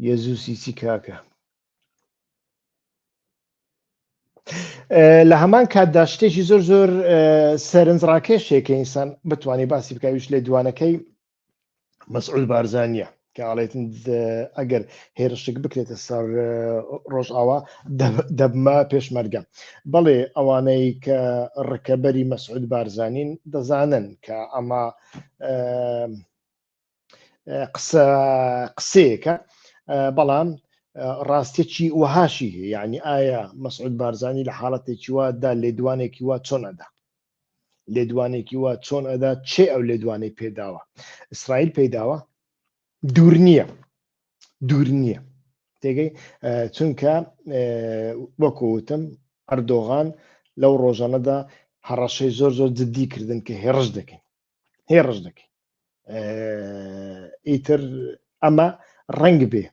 یێزوسی چی کاکە لە هەمان کاتدا شتێکی زۆر سەرنجڕاکێشێکە ئینسان بتوانێت باسی بکەویش لێ دوانەکەی مەسعود بارزانیە کە ئاڵێتن ئەگەر هێرشێک بکرێتە سەر ڕۆژئاوا دەبمە پێشمەرگە بەڵێ ئەوانەی کە ڕکەبەری مەسعود بارزانین دەزانن کە ئەمە قسەیەکە بەڵام ڕاستێکی وەهاشی هەیە یعنی ئایا مەسعود بارزانی لە حاڵەتێکی وادا لێدوانێکی وا چۆن ئەدا لێدوانێکی وا چۆن ئەدا چێ ئەو لێدوانەی پێداوە ئیسرائیل پێداوە دوور نییە تێگەی چونکە وەکوتم ئەردۆغان لەو ڕۆژانەدا هەڕەشەی زۆر جددی کردن کە هێڕش دەکەین ئیتر ئەمە ڕەنگ بێ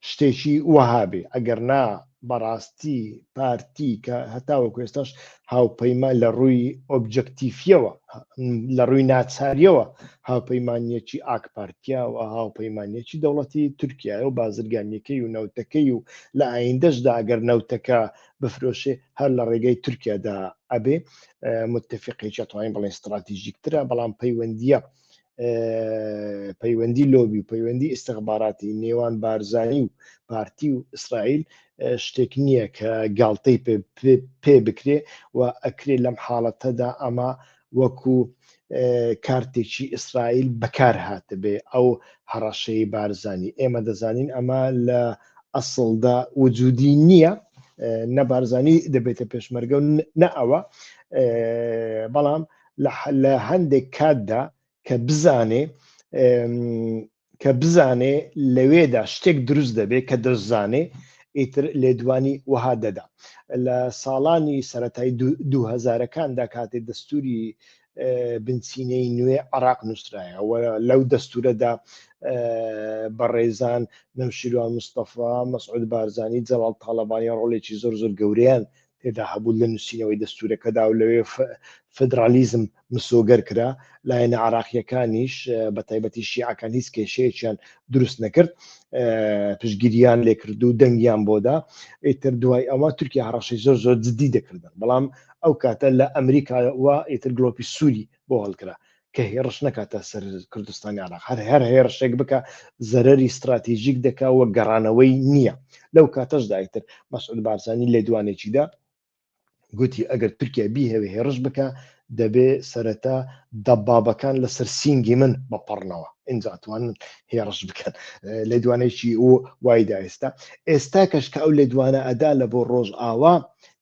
شتێکی وەها بێ ئەگەر نا بەڕاستی پارتی کە هەتاوەکو ئێستاش هاوپەیما لە ڕووی ئۆبجەکتیفیەوە لە ڕووی ناچاریەوە هاوپەیمانیەکی ئاک پارتیا و هاوپەیمانیەکی دەوڵەتی تورکیای و بازرگانیەکەی و نەوتەکەی و لە ئایندەشدا ئەگەر نەوتەکە بفرۆشێ هەر لە ڕێگەی تورکیادا ئەبێ متفقێکی توانین بڵێن استراتیژیکترە بەڵام پەیوەندی لۆبی و پەیوەندی ئستخباراتی نێوان بارزانی و پارتی و ئیسرائیل شتێک نییە کە گاڵتەی پێ بکرێ و ئەکرێ لەم حاڵەتەدا ئەمە وەکو کارتێکی ئیسرائیل بەکار هاتە بێ ئەو هەڕەشەی بارزانی ئێمە دەزانین ئەمە لە ئەسڵدا وجودی نییە نەبارزانی دەبێتە پێشمەرگە و نە ئەوە بەڵام لە هەندێک کاتدا کە بزانێ لەوێدا شتێک دروست دەبێت کە دەزانێ ئیتر لێدوانی وەها دەدا لە ساڵانی سەرەتای 2000ەکاندا کاتێ دەستوری بنچینەی نوێ عراق نووسرایەوە لەو دەستورەدا بەڕێزان نەوشیروان مستەفا مەسعود بارزانی جەلال تاڵەبانی ڕۆڵێکی زۆر زۆر گەورەیان تێدا هەبوو لە نووسینەوەی دەستورەکەدا و لەوێ فدرالیزم مسۆگەر کرا لایەنە عراقیەکانیش بە تایبەتی شیعەکان هیچ کێشەیەکیان دروست نەکرد پشگیریان لێکرد و دەنگیان بۆدا ئیتر دوای ئەوە تورکیا هەڕەشەی زۆر زۆر جددی دەکردن بەڵام ئەو کاتە لە ئەمریکاوە ئیتر گلۆپی سووری بۆ هەڵکرا کە هێڕش نەکاتە سەر کوردستانی عراق هەر هێرشێک بکە زەرەری استراتیژیک دەکا وە گەڕانەوەی نییە لەو کاتەشدا ئیتر مەسعود بارزانی لێدوانێکیدا گوتی ئەگەر تورکیا بیهێوێ هێرش بکە دەبێ سەرەتا دەبابەکان لەسەر سینگی من بەپەڕنەوە ئینجاتوانن هێرش بکەن لێدوانێکی وایدا ئێستا کەش کە ئەو لێدوانە ئەدا لە بۆ ڕۆژئاوا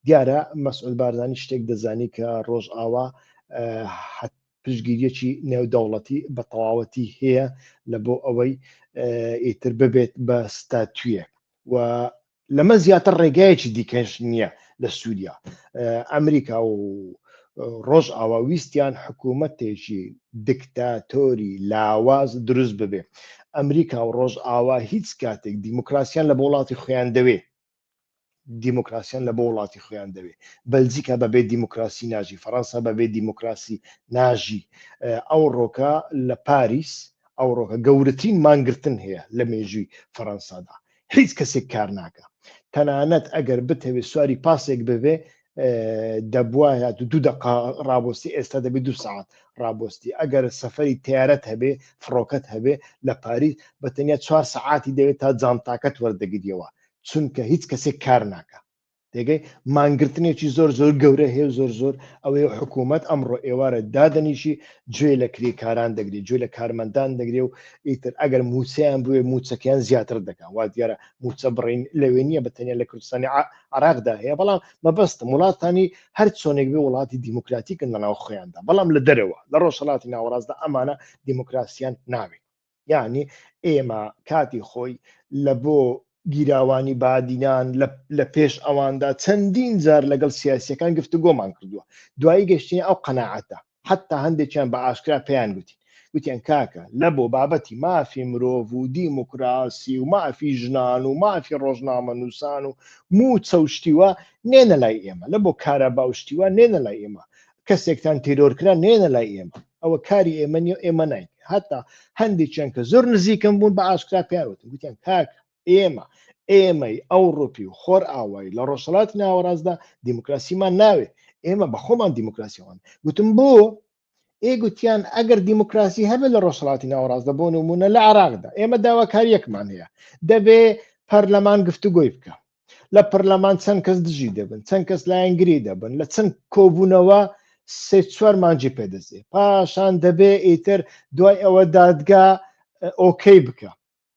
دیارە مەسعود بارزانی شتێک دەزانی کە ڕۆژئاوا پشگیریەکی نێودەوڵەتی بە تەواوەتی هەیە لە بۆ ئەوەی ئیتر ببێت بە ستاتویەک و لەمە زیاتر ڕێگایەکی دیکەش نییە لە سووریا ئەمریکا و ڕۆژئاوا ویستیان حکوومەتێکی دیکتاتۆری لاواز دروست ببێ ئەمریکا و ڕۆژئاوا هیچ کاتێک دیموکراسیان لە بۆ وڵاتی خۆیان دەوێ دیموکراسیان لە بۆ وڵاتی خۆیان دەوێ بەلجیکا بەبێ دیموکراسی ناژی فەڕەنسا بەبێ دیموکراسی ناژی ئەو ڕۆکە لە پاریس ئەو ڕۆکە گەورەترین مانگرتن هەیە لە مێژووی فەڕەنسادا هیچ کەسێک کار ناکە تەنانەت ئەگەر بتەوێت سواری پاسێک ببێ دەبواە 2 دقیقە ڕابۆستی ئێستا دەبێت 2 ساعت ڕابۆستی ئەگەر سەفەری تیارەت هەبێ فڕۆکەت هەبێ لە پاریس بەتەنیا 4 ساعتی دەوێت تا جانتاکەت وەردەگریەوە چونکە هیچ کەسێک کار ناکە دەگەی مانگرتنێکی زۆر زۆر گەورە هەیە زۆر زۆر ئەوەی حکوومەت ئەمڕۆ ئێوارە دادەنیشی گوێ لە کرێکاران دەگرێت گوێ لە کارمەندان دەگرێت و ئیتر ئەگەر موچەیان بوێ موچەکەیان زیاتر دەکەن وا دیارە موچە بڕین لەوێ نییە بەتەنیا لە کوردستانی عراقدا هەیە بەڵام مەبەستە وڵاتانی هەر چۆنێک بێ وڵاتی دیموکراتیکن لەناو خۆیاندا بەڵام لە دەرەوە لە ڕۆژهەڵاتی ناوەڕاستدا ئەمانە دیموکراسیان ناوێت یعنی ئێمە کاتی خۆی لە بۆ گیراوانی بادینان لە پێش ئەواندا چەندین جار لەگەڵ سیاسیەکان گفتوگۆمان کردووە دوایی گەشتنی ئەو قەناعەتە حتا هەندێکیان بە ئاشکرا پێیان گوتیان کاکە لە بۆ بابەتی مافی مرۆڤ و دیموکراسی و مافی ژنان و مافی ڕۆژنامە نووسان و موچە و شتیوە نێنە لای ئێمە لە بۆ کارەبا و شتیوە نێنە لای ئێمە کەسێکتان تیرۆرکرا نێنە لای ئێمە ئەوە کاری ئێمە نیە ئێمە نین هەتا هەندێکیان کە زۆر نزیکم بوون بە ئاشکرا پێیانوتن گوتیان کاکە ئێمەی ئەوڕۆپی و خۆر ئاوایی لە ڕۆژهەڵاتی ناوەڕاستدا دیموکراسیمان ناوێ ئێمە بە خۆمان دیموکراسیەوەن گوتم بۆ گوتیان ئەگەر دیموکراسی هەبێت لە ڕۆژهەڵاتی ناوەڕاستدا بۆ نمونە لە عراقدا ئێمە داواکاریەکمان هەیە دەبێ پەرلەمان گفتوگۆی بکە لە پەرلەمان چەند کەس دژی دەبن چەند کەس لایەنگری دەبن لە چەند کۆبوونەوە 3-4 مانجی پێدەزێ پاشان دەبێ ئیتر دوای ئەوە دادگا ئۆکەی بکە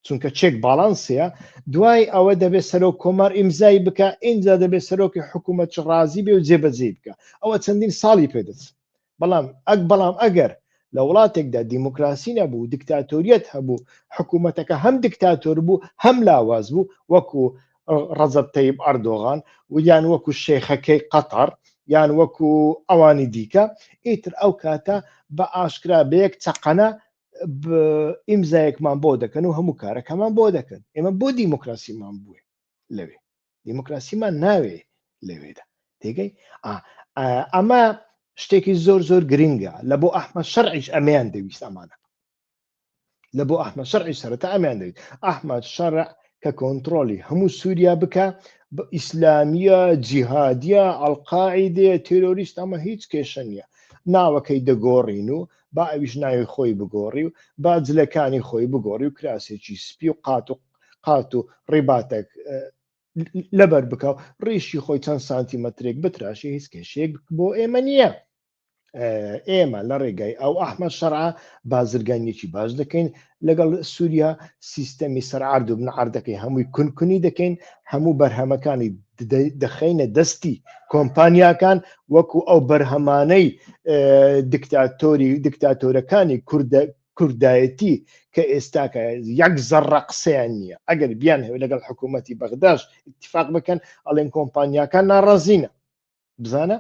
چونکە چێک باڵانسەیە دوای ئەوە دەبێت سەرۆک کۆمار ئیمزای بکە اینجا دەبێت سەرۆکی حکوومەت ڕازی بێ و جێبەجێ بکە ئەوە چەندین ساڵی پێدەچێت بەڵام ئەگەر لە وڵاتێکدا دیموکراسی نەبوو دیکتاتۆریەت هەبوو حکوومەتەکە هەم دیکتاتۆر بوو هەم لاواز بوو وەکو ڕەجەب تەیب ئەردۆغان و یان وەکو شێخەکەی قەتەر یان وەکو ئەوانی دیکە ئیتر ئەو کاتە بە ئاشکرا بەیەک چەقەنە ئیمزایەکمان بۆ دەکەن و هەموو کارەکەمان بۆ دەکەن ئێمە بۆ دیموکراسیمان بووێ لەوێ دیموکراسیمان ناوێ لەوێدا تێگەی ئەمە شتێکی زۆر زۆر گرنگە لە بۆ ئەحمەد شەرعیش ئەمەیان دەویست ئەمانە لە بۆ ئەحمەد شەرعی سەرەتا ئەمەیان دەویست ئەحمەد شەرع کە کۆنتڕۆلی هەموو سووریا بکە بە ئیسلامیە جیهادیە ئەڵقاعیدە تێرۆریست ئەمە هیچ کێشە نییە ناوەکەی دەگۆڕین و با ئەویش ناوی خۆی بگۆڕی و با جلەکانی خۆی بگۆڕی و کراسێکی سپی و قات و ڕێباتێک لەبەر بکە و ڕیشی خۆی چەند سانتیمەترێک بتراشی هیچ کێشەیەک بۆ ئێمە نییە ئێمە لە ڕێگای ئەو ئەحمەد شەرع بازرگانیەکی باش دەکەین لەگەڵ سووریا سیستەمی سەرعرد و بنعردەکەی هەمووی کونکونی دەکەین هەموو بەرهەمەکانی دەخەینە دەستی کۆمپانیاکان وەکو ئەو بەرهەمانەی دیکتاتۆرەکانی کوردایەتی کە ئێستاکە یەک زەڕە قسەیان نییە ئەگەر بیان هەوێ لەگەڵ حکوومەتی بەغداش اتفاق بکەن ئەڵێن کۆمپانیاکان ناڕازینە بزانە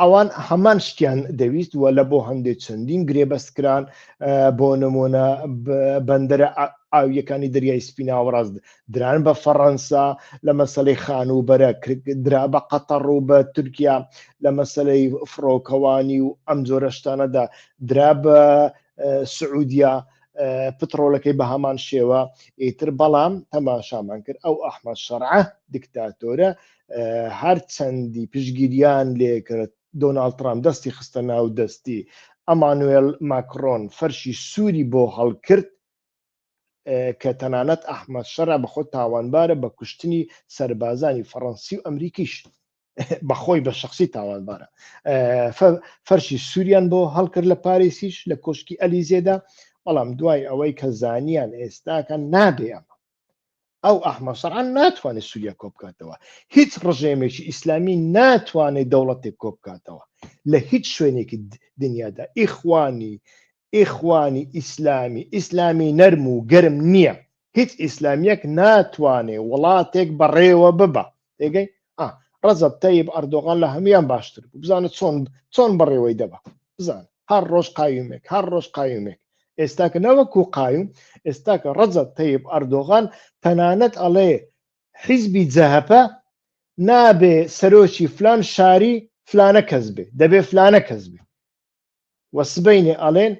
ئەوان هەمان شتیان دەویست وە لە بۆ هەندێک چەندین گرێبەستکران بۆ نمونە بەندەرە ئاویەکانی دەریای سپیناوەڕاز دران بە فەڕەنسا لە مەسەلەی خانوبەرە درا بە قەتەڕ و بە تورکیا لە مەسەلەی فڕۆکەوانی و ئەم جۆرە شتانەدا درا بە سعودیا پترۆلەکەی بە هەمان شێوە ئیتر بەڵام تەماشامان کرد ئەو ئەحمەد شەرعە دیکتاتۆرە هەر چەندی پشگیریان لێکرد دۆناڵد ترامپ دەستی خستە ناو دەستی ئەمانوێل ماکرۆن فەرشی سووری بۆ هەڵکرد کە تەنانەت ئەحمەد شەرع بەخۆ تاوانبارە بە کوشتنی سەربازانی فەڕەنسی و ئەمریکیش بەخۆی بە شخصی تاوانبارە فەرشی سووریان بۆ هەڵکرد لە پاریسیش لە کۆشکی ئەلیزێدا بەڵام دوای ئەوەی کە زانیان ئێستاکە نابێ ئەمە ئەو ئەحمەد شەرع ناتوانێت سووریا کۆ بکاتەوە هیچ ڕژێمێکی ئیسلامی ناتوانێت دەوڵەتێک کۆ بکاتەوە لە هیچ شوێنێکی دنیادا ئیخوانی ئیسلامی نەرم و گەرم نییە هیچ ئیسلامیەک ناتوانێت وڵاتێک بەڕێوە ببە تێگەی ڕەجەب تەیب ئەردۆغان لە هەمویان باشتر بوو بزانە چۆن بەڕێوەی دەبە بزانە هەر ڕۆژ قایومێک ئێستاکە نەوەکو قایم ئێستاکە ڕەجەب تەیب ئەردۆغان تەنانەت ئەڵێ حیزبی جەهەپە نابێ سەرۆکی فلان شاری فلانە کەس بێ دەبێ فلانە کەس بێ وەسبەینێ ئەڵێن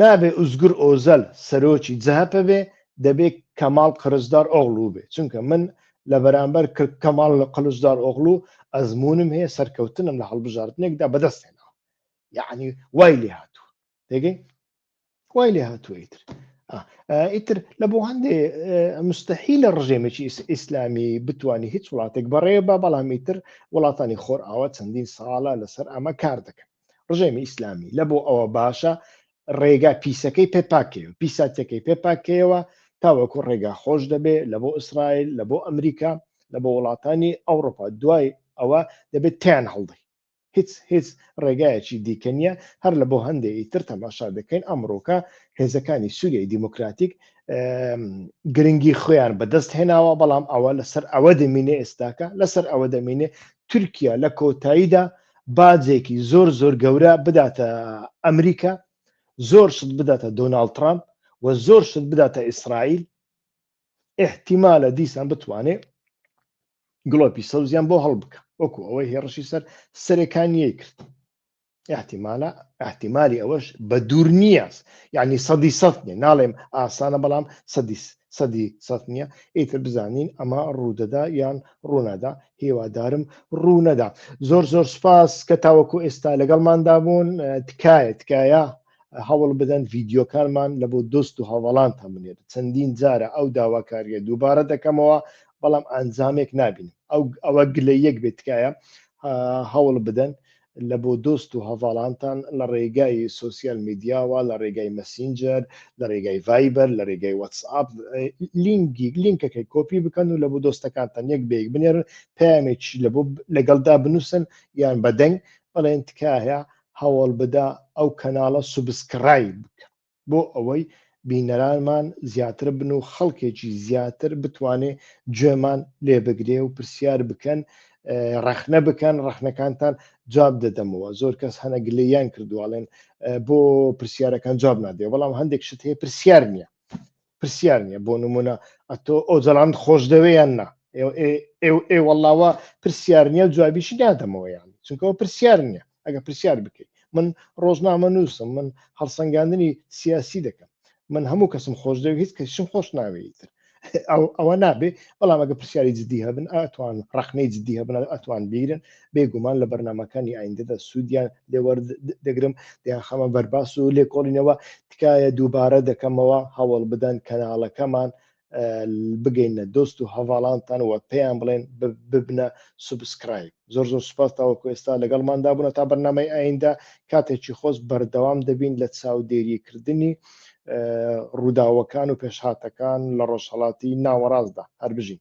نابێ ئوزگر ئۆزەل سەرۆکی جەهەپە بێ دەبێ کەماڵ قرزدار ئۆغڵو بێ چونکە من لە بەرامبەر کەماڵ قلوجدار ئۆغڵو ئەزمونم هەیە سەرکەوتنم لە هەڵبژاردنێکدا بەدەستێنەوە یعنی وای لێ هاتووە تێگەی وای لێ هاتووە ئیتر لە بۆ هەندێ مستەحیلە ڕژێمێکی ئیسلامی بتوانانی هیچ وڵاتێک بەڕێ بە بەڵام ئیتر وڵاتانی خۆر ئاوە چەندین ساڵە لەسەر ئەمە کار دەکەن ڕژێمی ئیسلامی لە بۆ ئەوە باشە ڕێگا پیسەکەی پێپاکەوە پیساتەکەی پێپاکەوە تاوەکو ڕێگا خۆش دەبێت لە بۆ ئیسرائیل لە بۆ ئەمریکا لە بۆ وڵاتانی ئەوروپا دوای ئەوە دەبێت تیان هەڵدەی هیچ ڕێگایەکی دیکە نیە هەر لە بۆ هەندێکی تر تەماشا دەکەین ئەمڕۆکە هێزەکانی سووریای دیموکراتیک گرنگی خۆیان بەدەست هێناوە بەڵام ئەوە لەسەر ئەوە دەمینێ ئێستاکە لەسەر ئەوە دەمینێ تورکیا لە کۆتاییدا باجێکی زۆر گەورە بداتە ئەمریکا زۆر شت بداتە دۆناڵد ترامپ و زۆر شت بداتە ئیسرائیل احتیمالە دیسان بتوانێت گڵۆپی سەوزیان بۆ هەڵبکە وەکو ئەوەی هێڕشی سەر سەرەکانیەی کرد احتیمالی ئەوەش بە دوور نییە یعنی سەدی سەد نیە ناڵێم ئاسانە بەڵام سەدی سەد نییە ئیتر بزانین ئەمە ڕوودەدا یان ڕوونەدا هێوادارم ڕوونەدا زۆر سوپاس کە تاوەکو ئێستا لەگەڵماندا بوون تکایە هەوڵ بدەن ڤیددیۆکانمان لە بۆ دۆست و هەوڵان هەمنێت چەندین جارە ئەو داواکاریە دووبارە دەکەمەوە بەڵام ئەنجامێک نبینم ئەوە گلە یەک بێتکایە هەوڵ بدەن لە بۆ دۆست و هەواڵانتان لە ڕێگای سوسیال میدیاوە لە ڕێگای مەسینجەر لە ڕێگای ڤایبەر لە ڕێگای واتسئاپ لینکەکەی کۆپی بکەن و لە بۆ دۆستەکانتان یەک بەیەک بنێرن پامێکی لە بۆ لەگەڵدا بنووسن یان بەدەنگ بەڵێن تکایە هەوڵ بدا ئەو کەناڵە سوبسکرایب بکە بۆ ئەوەی بینەرانمان زیاتر بن و خەڵکێکی زیاتر بتوانێ گوێمان لێ بگرێ و پرسیار بکەن ڕەخنە بکەن ڕەخنەکانتان جواب دەدەمەوە زۆر کەس هەنە گلەیان کردوواڵێن بۆ پرسیارەکان جواب نادێ بەڵام هەندێک شت هەیە پرسیار نییە بۆ نمونە ئەتۆ ئۆجەڵاند خۆش دەوێیان نا ئێوەڵاوە پرسیار نییە جوابیشی نادەمەوە یان چونکەەوە پرسیار نییە ئەگە پرسیار بکەیت من ڕۆژنامە نووسم من هەڵسەنگاندنی سیاسی دەکەم من هەموو کەسم خۆش دەوێت هیچ کەسشم خۆش ناوێتتر ئەوە نابێ بەڵام ئەگە پرسیاری جددی هەبن ئەتوان ڕخنەی جددی هەبن ئەتوان بیرن بێگومان لە بەرنمەکانی ئایندەدا سوودیان لێوەردەگرم خەمە بەرباس و لێکۆڵینەوە تکایە دووبارە دەکەمەوە هەوڵ بدەن کەناڵەکەمان بگەینە دۆست و هەواڵانتان وە پێیان بڵێن ببنە سوبسکرایب زۆر سوپاس تاوەکو ئێستا لەگەڵماندا بوون تا بەرنامەی ئایندا کاتێکی خۆش بەردەوام دەبین لە چاودێریکردنی ڕووداوەکان و پێشهاتەکان لە ڕۆژهەڵاتی ناوەڕاستدا هەر بژین